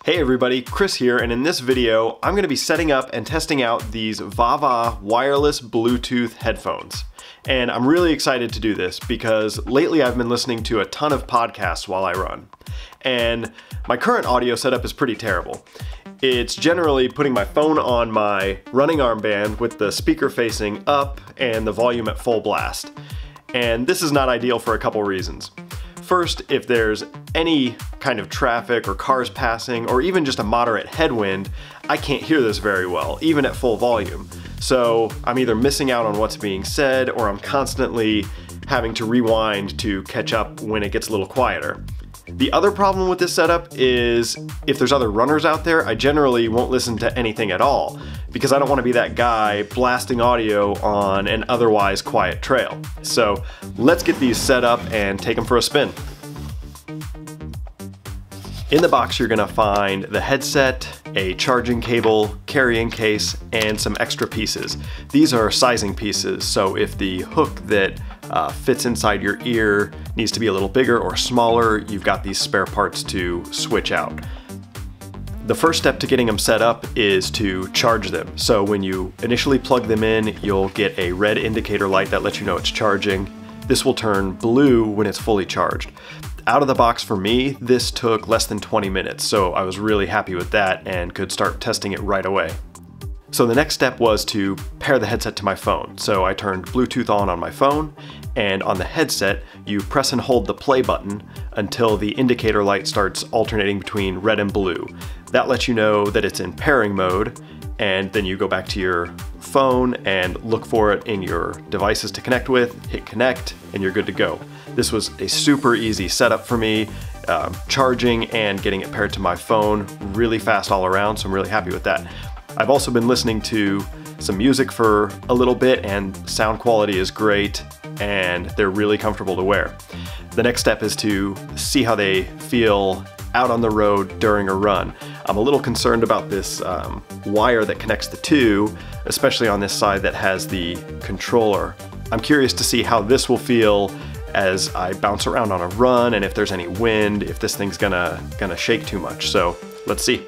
Hey everybody, Chris here, and in this video I'm going to be setting up and testing out these VAVA wireless Bluetooth headphones. And I'm really excited to do this because lately I've been listening to a ton of podcasts while I run. And my current audio setup is pretty terrible. It's generally putting my phone on my running armband with the speaker facing up and the volume at full blast. And this is not ideal for a couple reasons. First, if there's any kind of traffic or cars passing or even just a moderate headwind, I can't hear this very well, even at full volume. So I'm either missing out on what's being said or I'm constantly having to rewind to catch up when it gets a little quieter. The other problem with this setup is if there's other runners out there, I generally won't listen to anything at all because I don't want to be that guy blasting audio on an otherwise quiet trail. So let's get these set up and take them for a spin. In the box you're going to find the headset, a charging cable, carrying case, and some extra pieces. These are sizing pieces, so if the hook that fits inside your ear needs to be a little bigger or smaller, you've got these spare parts to switch out. The first step to getting them set up is to charge them. So when you initially plug them in, you'll get a red indicator light that lets you know it's charging. This will turn blue when it's fully charged. Out of the box for me, this took less than 20 minutes, so I was really happy with that and could start testing it right away. So the next step was to pair the headset to my phone. So I turned Bluetooth on my phone, and on the headset, you press and hold the play button until the indicator light starts alternating between red and blue. That lets you know that it's in pairing mode, and then you go back to your phone and look for it in your devices to connect with, hit connect, and you're good to go. This was a super easy setup for me, charging and getting it paired to my phone really fast all around, so I'm really happy with that. I've also been listening to some music for a little bit and sound quality is great and they're really comfortable to wear. The next step is to see how they feel out on the road during a run. I'm a little concerned about this wire that connects the two, especially on this side that has the controller. I'm curious to see how this will feel as I bounce around on a run and if there's any wind, if this thing's gonna shake too much. So let's see.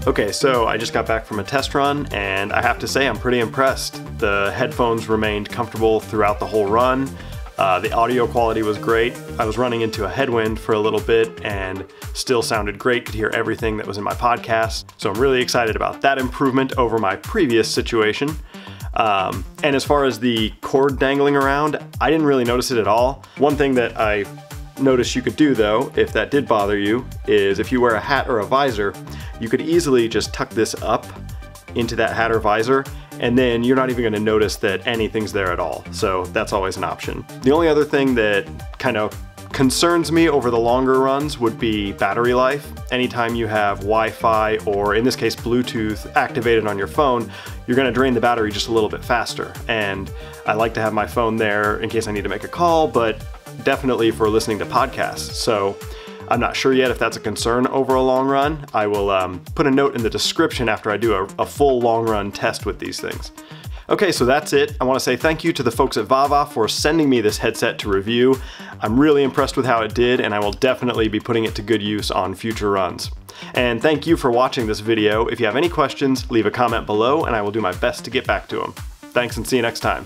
Okay, so I just got back from a test run and I have to say I'm pretty impressed. The headphones remained comfortable throughout the whole run. The audio quality was great. I was running into a headwind for a little bit and still sounded great, could hear everything that was in my podcast. So I'm really excited about that improvement over my previous situation. And as far as the cord dangling around, I didn't really notice it at all. One thing that I notice you could do though, if that did bother you, is if you wear a hat or a visor, you could easily just tuck this up into that hat or visor, and then you're not even going to notice that anything's there at all. So that's always an option. The only other thing that kind of concerns me over the longer runs would be battery life. Anytime you have Wi-Fi, or in this case Bluetooth, activated on your phone, you're going to drain the battery just a little bit faster. And I like to have my phone there in case I need to make a call, but definitely for listening to podcasts. So I'm not sure yet if that's a concern over a long run. I will put a note in the description after I do a full long run test with these things. Okay, so that's it. I want to say thank you to the folks at VAVA for sending me this headset to review. I'm really impressed with how it did, and I will definitely be putting it to good use on future runs. And thank you for watching this video. If you have any questions, leave a comment below and I will do my best to get back to them. Thanks and see you next time.